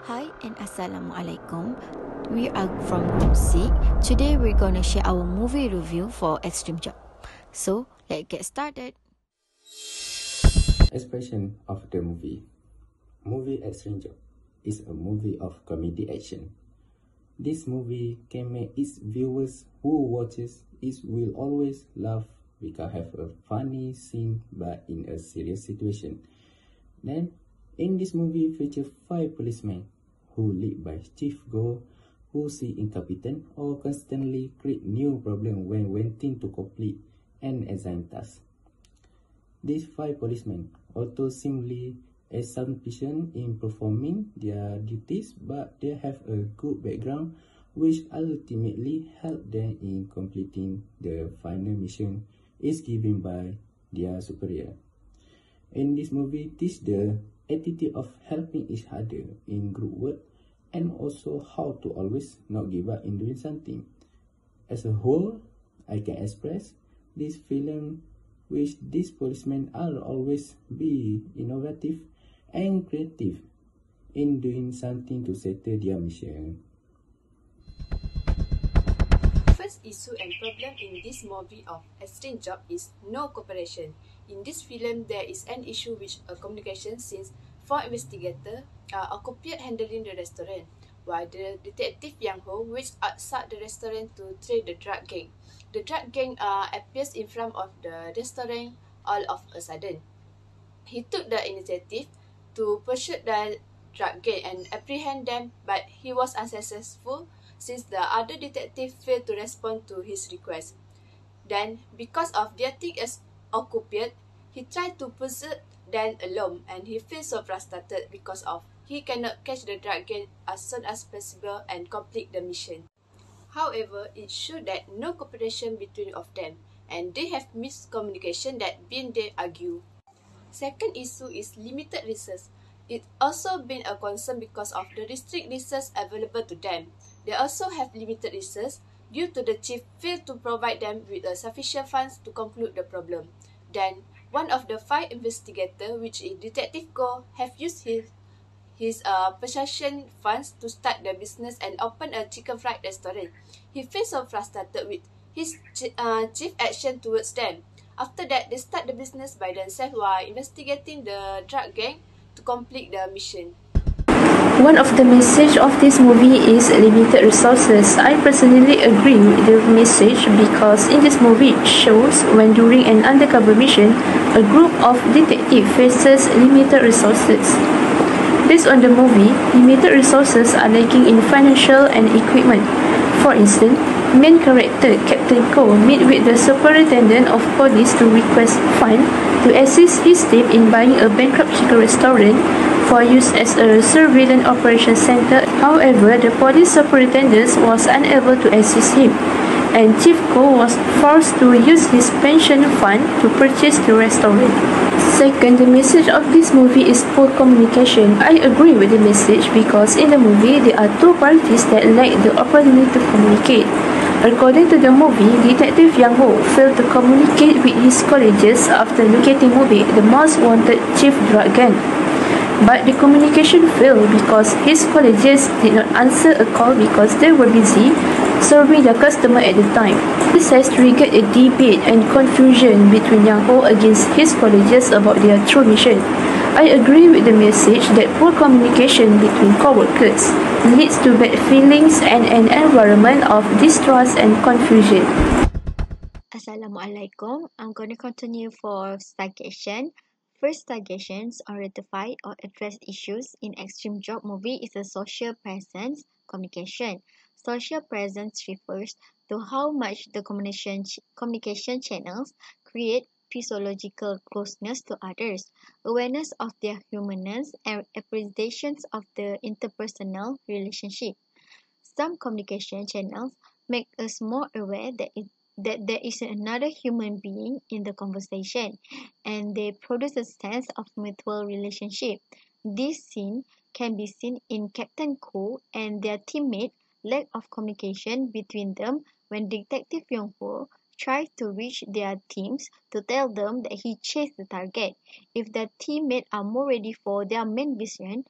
Hi and Assalamualaikum. We are from Group C. Today we're going to share our movie review for Extreme Job. So, let's get started. Expression of the movie. Movie Extreme Job is a movie of comedy action. This movie can make its viewers who watches it will always laugh because have a funny scene but in a serious situation. Then, in this movie feature 5 policemen who lead by Chief Go, who see incompetent or constantly create new problem when wanting to complete an assigned task. These 5 policemen also seemingly insufficient in performing their duties, but they have a good background which ultimately help them in completing the final mission is given by their superior. In this movie, teach the attitude of helping each other in group work and also how to always not give up in doing something. As a whole, I can express this film which these policemen are always be innovative and creative in doing something to settle their mission. First issue and problem in this movie of Extreme Job is no cooperation. In this film, there is an issue with communication since 4 investigators are occupied handling the restaurant, while the detective Yang Ho reached outside the restaurant to trace the drug gang. The drug gang appears in front of the restaurant all of a sudden. He took the initiative to pursue the drug gang and apprehend them, but he was unsuccessful since the other detective failed to respond to his request. Then, because of getting occupied, he tried to pursue them alone, and he feels so frustrated because of he cannot catch the drug gang as soon as possible and complete the mission. However, it showed that no cooperation between of them, and they have miscommunication that been they argue. Second issue is limited resources. It also been a concern because of the restrict resources available to them. They also have limited resources due to the chief failed to provide them with sufficient funds to conclude the problem. Then, one of the 5 investigators, which is Detective Go, have used his possession funds to start the business and open a chicken fried restaurant. He feels so frustrated with his chief action towards them. After that, they start the business by themselves while investigating the drug gang to complete the mission. One of the message of this movie is limited resources. I personally agree with the message because in this movie it shows when during an undercover mission, a group of detectives faces limited resources. Based on the movie, limited resources are lacking in financial and equipment. For instance, main character Captain Ko meet with the superintendent of police to request funds to assist his team in buying a bankrupt chicken restaurant for use as a surveillance operation center. However, the police superintendent was unable to assist him, and Chief Ko was forced to use his pension fund to purchase the restaurant. Second, the message of this movie is poor communication. I agree with the message because in the movie there are 2 parties that lack the opportunity to communicate. According to the movie, Detective Yang Ho failed to communicate with his colleagues after locating movie the most wanted chief drug gang. But the communication failed because his colleagues did not answer a call because they were busy serving the customer at the time. This has triggered a debate and confusion between Yang Ho against his colleagues about their true mission. I agree with the message that poor communication between co-workers leads to bad feelings and an environment of distrust and confusion. Assalamualaikum. I'm going to continue for suggestion. First suggestions on rectify or address issues in Extreme Job movie is a social presence communication. Social presence refers to how much the communication channels create physiological closeness to others, awareness of their humanness, and appreciations of the interpersonal relationship. Some communication channels make us more aware that there is another human being in the conversation, and they produce a sense of mutual relationship. This scene can be seen in Captain Ko and their teammate lack of communication between them when Detective Yong-ho tries to reach their teams to tell them that he chased the target. If their teammates are more ready for their main mission,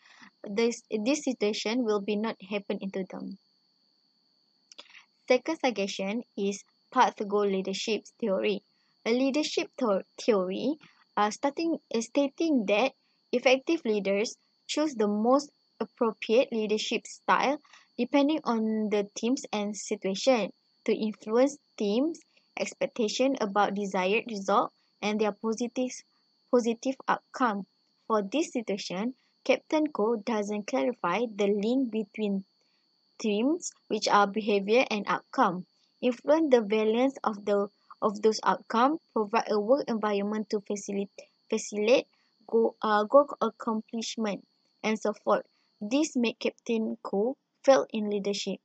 this situation will be not happen into them. Second suggestion is path to goal leadership theory. A leadership theory stating that effective leaders choose the most appropriate leadership style depending on the teams and situation to influence teams' expectation about desired result and their positive outcome. For this situation, Captain Ko doesn't clarify the link between themes, which are behavior and outcome, influence the balance of those outcomes, provide a work environment to facilitate goal accomplishment, and so forth. This make Captain Ko fail in leadership.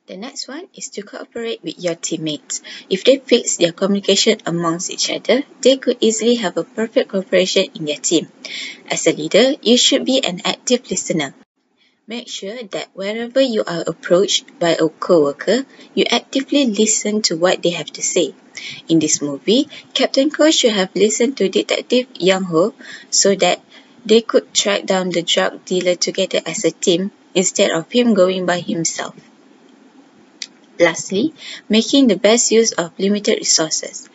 The next one is to cooperate with your teammates. If they fix their communication amongst each other, they could easily have a perfect cooperation in their team. As a leader, you should be an active listener. Make sure that wherever you are approached by a co-worker, you actively listen to what they have to say. In this movie, Captain Ko should have listened to Detective Yang Ho so that they could track down the drug dealer together as a team instead of him going by himself. Lastly, making the best use of limited resources.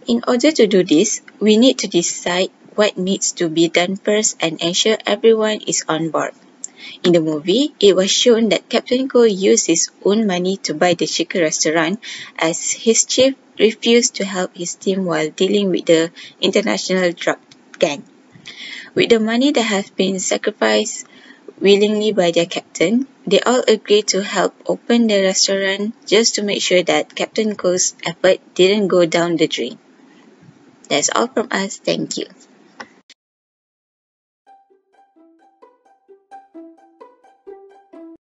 In order to do this, we need to decide what needs to be done first and ensure everyone is on board. In the movie, it was shown that Captain Ko used his own money to buy the chicken restaurant as his chief refused to help his team while dealing with the international drug gang. With the money that has been sacrificed willingly by their captain, they all agreed to help open the restaurant just to make sure that Captain Ko's effort didn't go down the drain. That's all from us. Thank you.